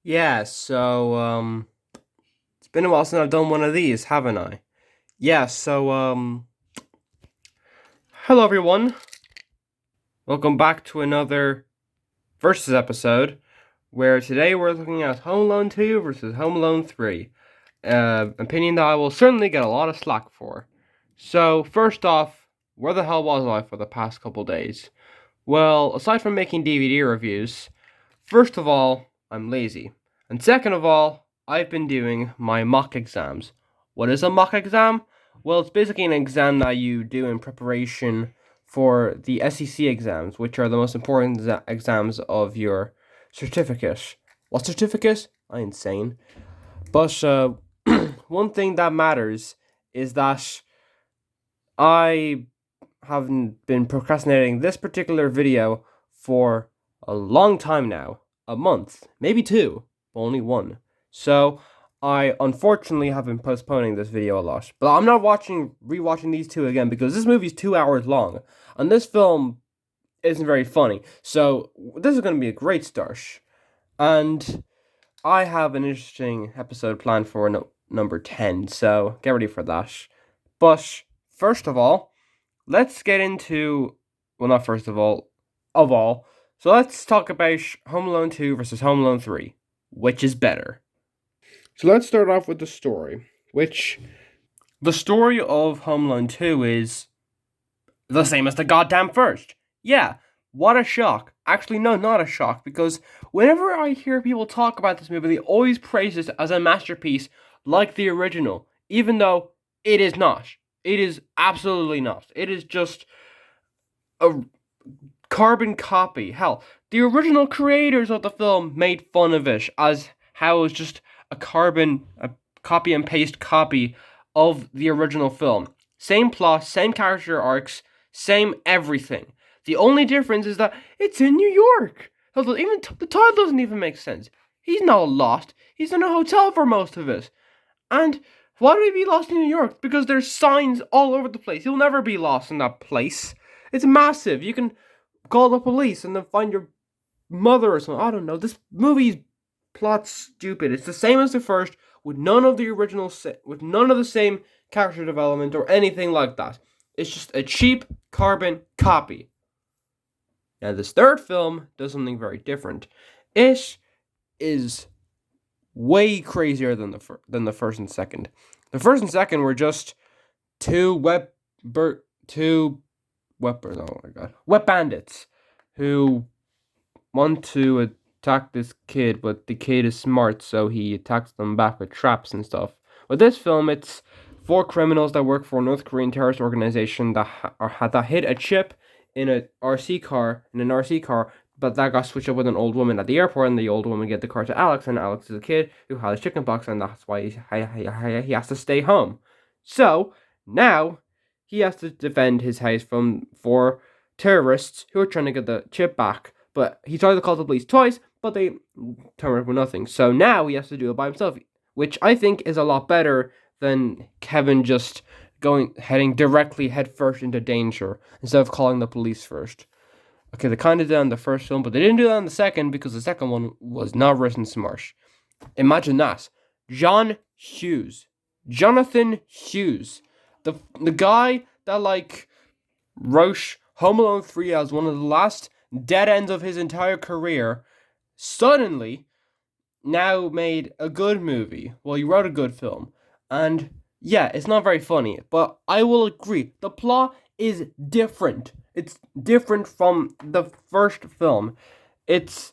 Yeah, it's been a while since I've done one of these, haven't I? Yeah, hello everyone. Welcome back to another Versus episode, where today we're looking at Home Alone 2 versus Home Alone 3. Opinion that I will certainly get a lot of slack for. So, first off, where the hell was I for the past couple days? Well, aside from making DVD reviews, first of all, I'm lazy. And second of all, I've been doing my mock exams. What is a mock exam? Well, it's basically an exam that you do in preparation for the SEC exams, which are the most important exams of your certificate. What certificate? I'm insane. But one thing that matters is that I have been procrastinating this particular video for a long time now. A month, maybe two, but only one. So I unfortunately have been postponing this video a lot. But I'm not rewatching these two again because this movie's 2 hours long. And this film isn't very funny. So this is gonna be a great start. And I have an interesting episode planned for number 10, so get ready for that. But first of all, let's get into, well, not first of all. So let's talk about Home Alone 2 versus Home Alone 3. Which is better? So let's start off with the story. The story of Home Alone 2 is the same as the goddamn first. Yeah, what a shock. Actually, no, not a shock, because whenever I hear people talk about this movie, they always praise it as a masterpiece like the original, even though it is not. It is absolutely not. It is just a carbon copy. Hell, the original creators of the film made fun of it as how it was just a copy and paste copy of the original film. Same plot, same character arcs, same everything. The only difference is that it's in New York. Hell, even the title doesn't even make sense. He's not lost. He's in a hotel for most of it. And why would he be lost in New York? Because there's signs all over the place. You'll never be lost in that place. It's massive. You can call the police and then find your mother or something. I don't know. This movie's plot's stupid. It's the same as the first, with none of the with none of the same character development or anything like that. It's just a cheap carbon copy. Now, this third film does something very different. It is way crazier than the first and second. The first and second were just two two wet bandits who want to attack this kid, but the kid is smart, so he attacks them back with traps and stuff. With this film, it's four criminals that work for a North Korean terrorist organization that hid a chip in an RC car, but that got switched up with an old woman at the airport, and the old woman gave the car to Alex, and Alex is a kid who has chickenpox, and that's why he has to stay home. So now he has to defend his house from four terrorists who are trying to get the chip back. But he tried to call the police twice, but they turned up with nothing. So now he has to do it by himself, which I think is a lot better than Kevin just heading directly headfirst into danger instead of calling the police first. Okay, they kind of did that in the first film, but they didn't do that in the second because the second one was not written smart. Imagine that. Jonathan Hughes, the guy that wrote Home Alone 3 as one of the last dead ends of his entire career, suddenly now made a good movie. Well, he wrote a good film. And yeah, it's not very funny, but I will agree. The plot is different. It's different from the first film. It's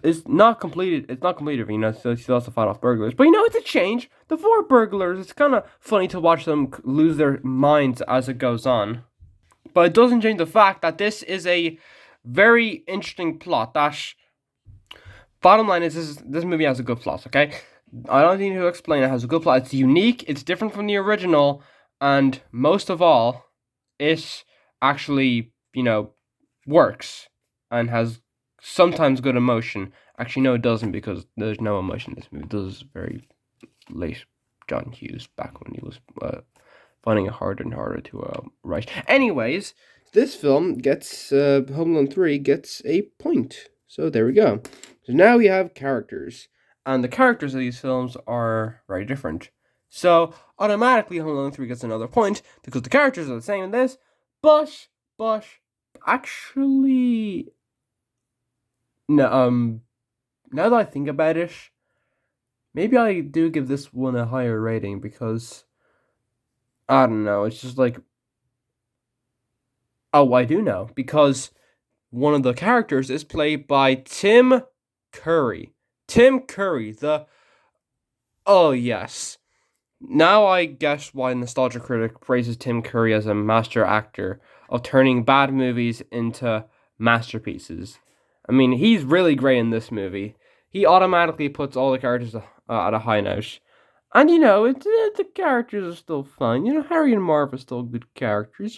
it's not completed. It's not completed, so she also fought off burglars. But it's a change. The four burglars, it's kind of funny to watch them lose their minds as it goes on. But it doesn't change the fact that this is a very interesting plot. Bottom line is this movie has a good plot, okay? I don't need to explain it has a good plot. It's unique, it's different from the original, and most of all, it actually, works and has sometimes good emotion. Actually, no, it doesn't because there's no emotion in this movie. This is very late John Hughes back when he was finding it harder and harder to write. Anyways, this film gets Home Alone 3 gets a point. So there we go. So now we have characters, and the characters of these films are very different. So automatically, Home Alone 3 gets another point because the characters are the same in this, but actually, no, now that I think about it, maybe I do give this one a higher rating because I don't know. It's just like, oh, I do know because one of the characters is played by Tim Curry. Tim Curry, the oh yes. Now I guess why Nostalgia Critic praises Tim Curry as a master actor of turning bad movies into masterpieces. I mean, he's really great in this movie. He automatically puts all the characters at a high note. And the characters are still fun. Harry and Marv are still good characters.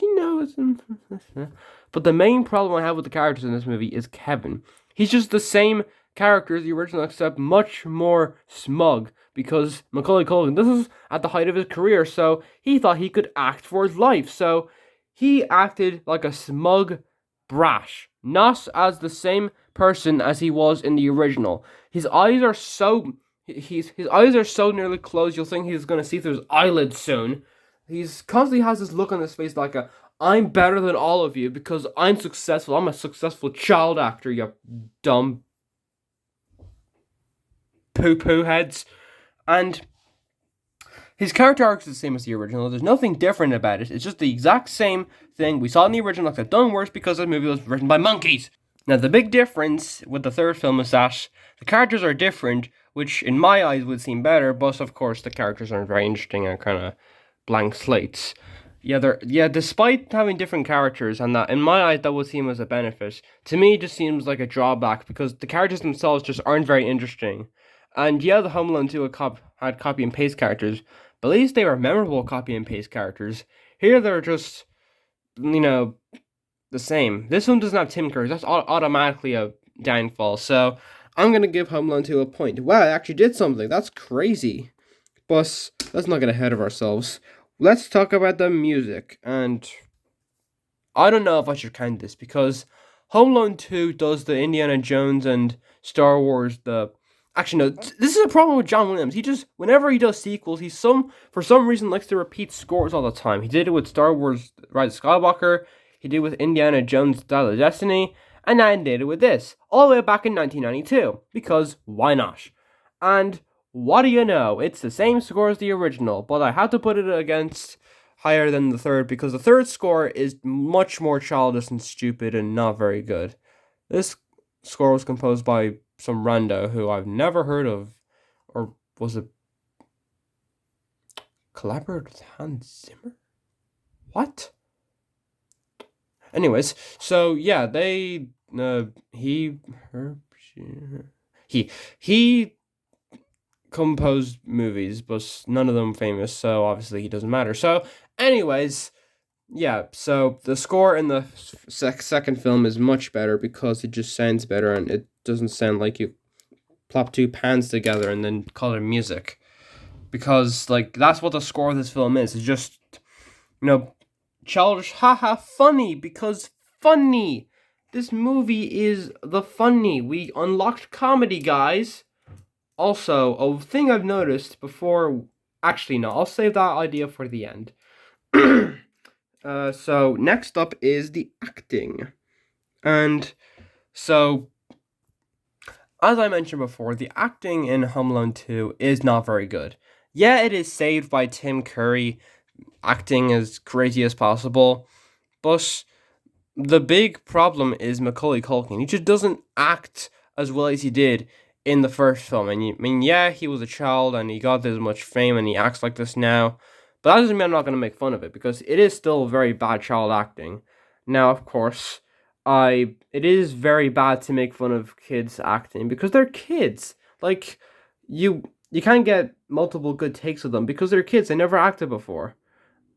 But the main problem I have with the characters in this movie is Kevin. He's just the same character as the original, except much more smug. Because Macaulay Culkin, this is at the height of his career, so he thought he could act for his life. So he acted like a smug brash, not as the same person as he was in the original. His eyes are so his eyes are so nearly closed you'll think he's gonna see through his eyelids soon. He's constantly has this look on his face like a I'm better than all of you because I'm successful. I'm a successful child actor, you dumb poo poo heads. And his character arc is the same as the original. There's nothing different about it. It's just the exact same thing we saw in the original, except done worse because the movie was written by monkeys. Now, the big difference with the third film is that the characters are different, which in my eyes would seem better, but of course the characters aren't very interesting and kind of blank slates. Despite having different characters, and that in my eyes that would seem as a benefit. To me, it just seems like a drawback because the characters themselves just aren't very interesting. And yeah, the Home Alone 2 had copy and paste characters, but at least they were memorable copy and paste characters. Here they're just, the same. This one doesn't have Tim Curry. That's automatically a downfall. So I'm going to give Home Alone 2 a point. Wow, I actually did something. That's crazy. But let's not get ahead of ourselves. Let's talk about the music. And I don't know if I should count this because Home Alone 2 does the Indiana Jones and Star Wars Actually, no. This is a problem with John Williams. He just, whenever he does sequels, for some reason, likes to repeat scores all the time. He did it with Star Wars: Rise of Skywalker. He did it with Indiana Jones: Dial of Destiny, and now he did it with this, all the way back in 1992. Because why not? And what do you know? It's the same score as the original, but I had to put it against higher than the third because the third score is much more childish and stupid and not very good. This score was composed by some rando who I've never heard of, or was it collaborated with Hans Zimmer? What? Anyways, so yeah, they he composed movies, but none of them famous, so obviously he doesn't matter. So, anyways, yeah, so the score in the second film is much better because it just sounds better and it doesn't sound like you plop two pans together and then call it music. Because, that's what the score of this film is. It's just, childish, haha, funny, because funny. This movie is the funny. We unlocked comedy, guys. Also, a thing I've noticed before. Actually, no, I'll save that idea for the end. So next up is the acting. And so, as I mentioned before, the acting in Home Alone 2 is not very good. Yeah, it is saved by Tim Curry acting as crazy as possible, but the big problem is Macaulay Culkin. He just doesn't act as well as he did in the first film. And yeah, he was a child and he got this much fame and he acts like this now. But that doesn't mean I'm not going to make fun of it because it is still very bad child acting. Now, of course, it is very bad to make fun of kids acting because they're kids. You can't get multiple good takes of them because they're kids. They never acted before.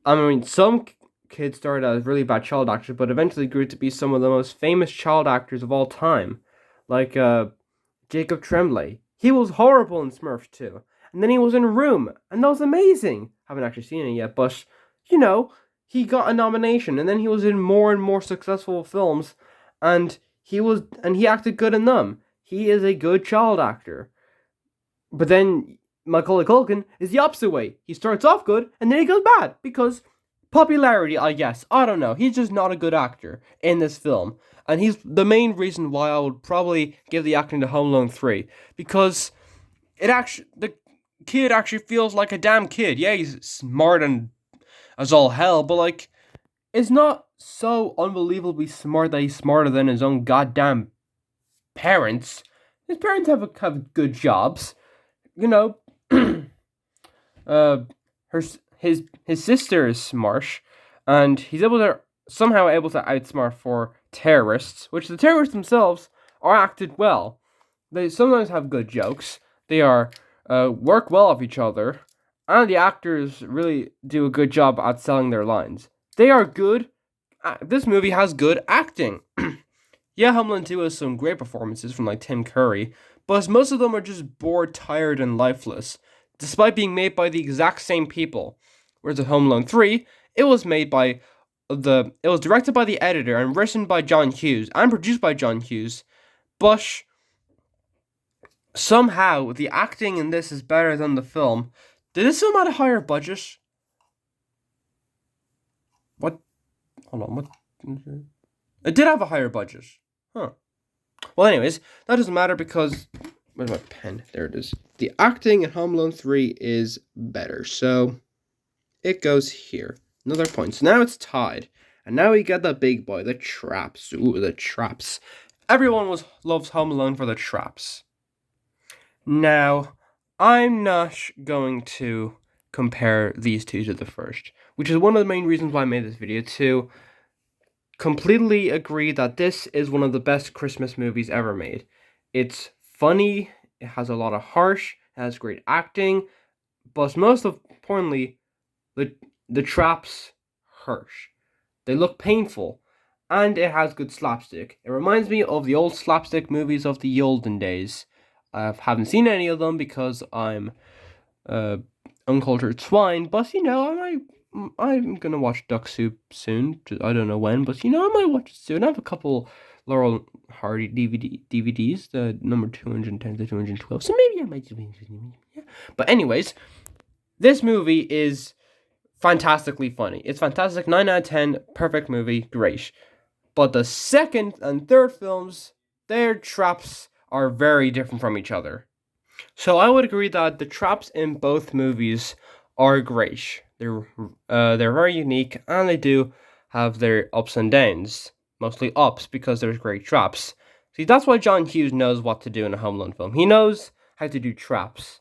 I mean, some kids started as really bad child actors, but eventually grew to be some of the most famous child actors of all time. Like Jacob Tremblay. He was horrible in Smurfs 2. And then he was in Room, and that was amazing. Haven't actually seen it yet, but, he got a nomination, and then he was in more and more successful films, and he acted good in them. he is a good child actor. But then Macaulay Culkin is the opposite way. He starts off good and then he goes bad because popularity, I guess. I don't know. He's just not a good actor in this film. And he's the main reason why I would probably give the acting to Home Alone 3. Because the kid actually feels like a damn kid. Yeah, he's smart and as all hell, but like, it's not so unbelievably smart that he's smarter than his own goddamn parents. His parents have good jobs. You know, uh, his sister is smart, and he's somehow able to outsmart four terrorists, which the terrorists themselves are acted well. They sometimes have good jokes. They work well off each other, and the actors really do a good job at selling their lines. They are good. This movie has good acting. Yeah, Home Alone 2 has some great performances from like Tim Curry, but most of them are just bored, tired, and lifeless, despite being made by the exact same people. Whereas at Home Alone 3, it was directed by the editor and written by John Hughes and produced by John Hughes, but somehow the acting in this is better than the film. Did this film have a higher budget? What? Hold on, what? It did have a higher budget. Huh. Well, anyways, that doesn't matter because... Where's my pen? There it is. The acting in Home Alone 3 is better, so it goes here. Another point. So now it's tied. And now we get the big boy, the traps. Ooh, the traps. Everyone loves Home Alone for the traps. Now, I'm not going to compare these two to the first, which is one of the main reasons why I made this video, to completely agree that this is one of the best Christmas movies ever made. It's funny, it has a lot of heart, it has great acting, but most importantly, the traps hurt. They look painful, and it has good slapstick. It reminds me of the old slapstick movies of the olden days. I haven't seen any of them because I'm uncultured swine, but I'm gonna watch Duck Soup soon. I don't know when, but I might watch it soon. I have a couple Laurel Hardy DVDs, the number 210 to 212. So maybe I might do it. Yeah. But anyways, this movie is fantastically funny. It's fantastic. 9 out of 10. Perfect movie. Great. But the second and third films, their traps are very different from each other. So I would agree that the traps in both movies are great. They're very unique, and they do have their ups and downs. Mostly ups, because there's great traps. See, that's why John Hughes knows what to do in a Home Alone film. He knows how to do traps.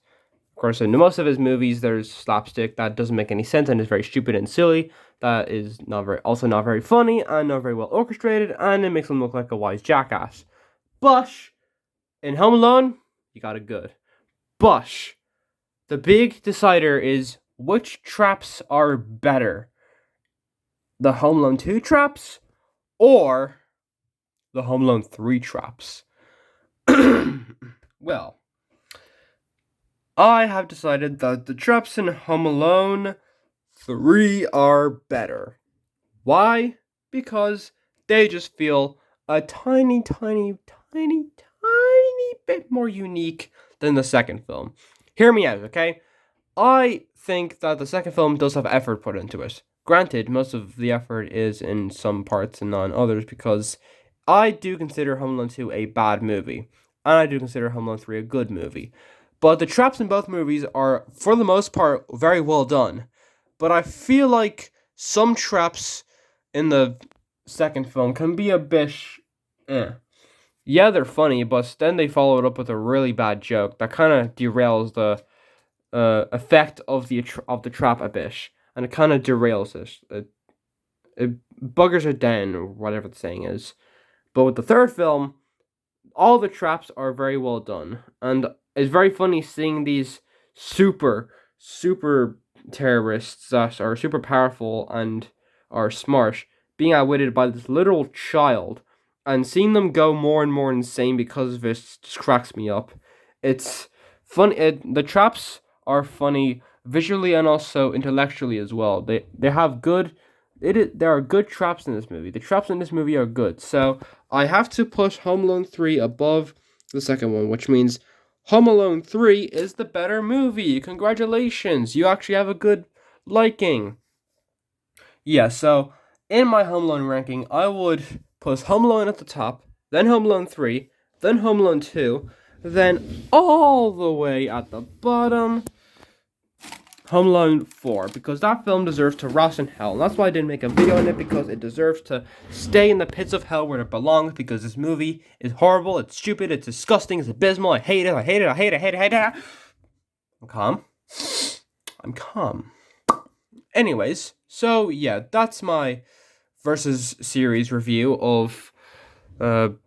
Of course, in most of his movies, there's slapstick that doesn't make any sense and is very stupid and silly. That is not very funny and not very well orchestrated, and it makes him look like a wise jackass. But in Home Alone, you got it good. But the big decider is which traps are better, the Home Alone 2 traps or the Home Alone 3 traps. Well, I have decided that the traps in Home Alone 3 are better. Why? Because they just feel a tiny bit more unique than the second film. Hear me out, okay? I think that the second film does have effort put into it. Granted, most of the effort is in some parts and not in others, because I do consider Home Alone 2 a bad movie, and I do consider Home Alone 3 a good movie. But the traps in both movies are, for the most part, very well done. But I feel like some traps in the second film can be a bit... Yeah, they're funny, but then they follow it up with a really bad joke that kind of derails the effect of the trap a bit, and it kind of derails it. It buggers it down, or whatever the saying is. But with the third film, all the traps are very well done, and it's very funny seeing these super terrorists that are super powerful and are smart being outwitted by this literal child, and seeing them go more and more insane because of it just cracks me up. It's fun. The traps are funny visually and also intellectually as well. They have good. There are good traps in this movie. The traps in this movie are good. So I have to put Home Alone 3 above the second one, which means Home Alone 3 is the better movie. Congratulations, you actually have a good liking. Yeah, so in my Home Alone ranking, I would put Home Alone at the top, then Home Alone 3, then Home Alone 2, then all the way at the bottom, Home Alone 4, because that film deserves to rot in hell. And that's why I didn't make a video on it, because it deserves to stay in the pits of hell where it belongs, because this movie is horrible, it's stupid, it's disgusting, it's abysmal, I hate it, I hate it, I hate it, I hate it, I hate it. I'm calm. I'm calm. Anyways, so yeah, that's my versus series review of Home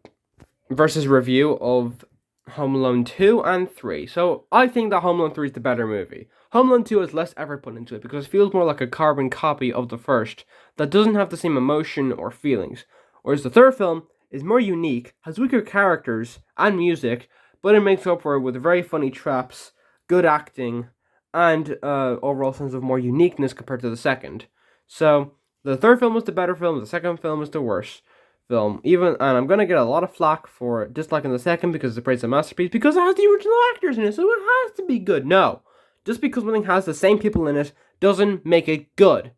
Alone 2 and 3. So I think that Home Alone 3 is the better movie. Home Alone 2 has less effort put into it because it feels more like a carbon copy of the first that doesn't have the same emotion or feelings. Whereas the third film is more unique, has weaker characters and music, but it makes up for it with very funny traps, good acting, and overall sense of more uniqueness compared to the second. So the third film was the better film, the second film was the worst film. And I'm gonna get a lot of flack for disliking the second because it's praised a masterpiece because it has the original actors in it, so it has to be good. No, just because something has the same people in it doesn't make it good.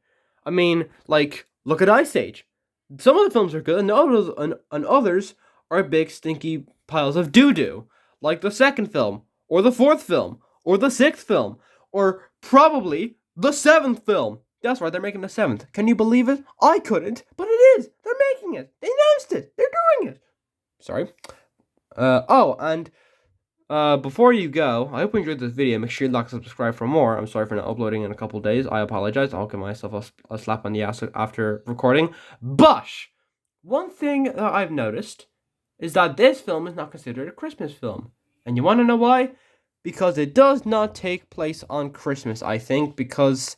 I mean, like, look at Ice Age. Some of the films are good, and others are big stinky piles of doo doo, like the second film, or the fourth film, or the sixth film, or probably the seventh film. That's right, they're making the seventh. Can you believe it? I couldn't, but it is. They're making it. They announced it. They're doing it. Sorry. Before you go, I hope you enjoyed this video. Make sure you like and subscribe for more. I'm sorry for not uploading in a couple days. I apologize. I'll give myself a slap on the ass after recording. But one thing that I've noticed is that this film is not considered a Christmas film. And you want to know why? Because it does not take place on Christmas, I think, because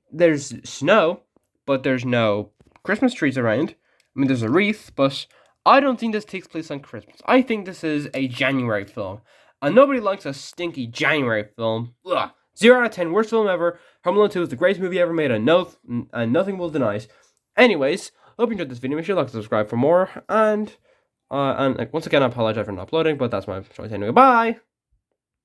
there's snow, but there's no Christmas trees around. I mean, there's a wreath, but I don't think this takes place on Christmas. I think this is a January film. And nobody likes a stinky January film. Ugh. 0 out of 10, worst film ever. Home Alone 2 is the greatest movie ever made, and nothing will deny it. Anyways, hope you enjoyed this video. Make sure you like and subscribe for more. And once again, I apologize for not uploading, but that's my choice anyway. Bye!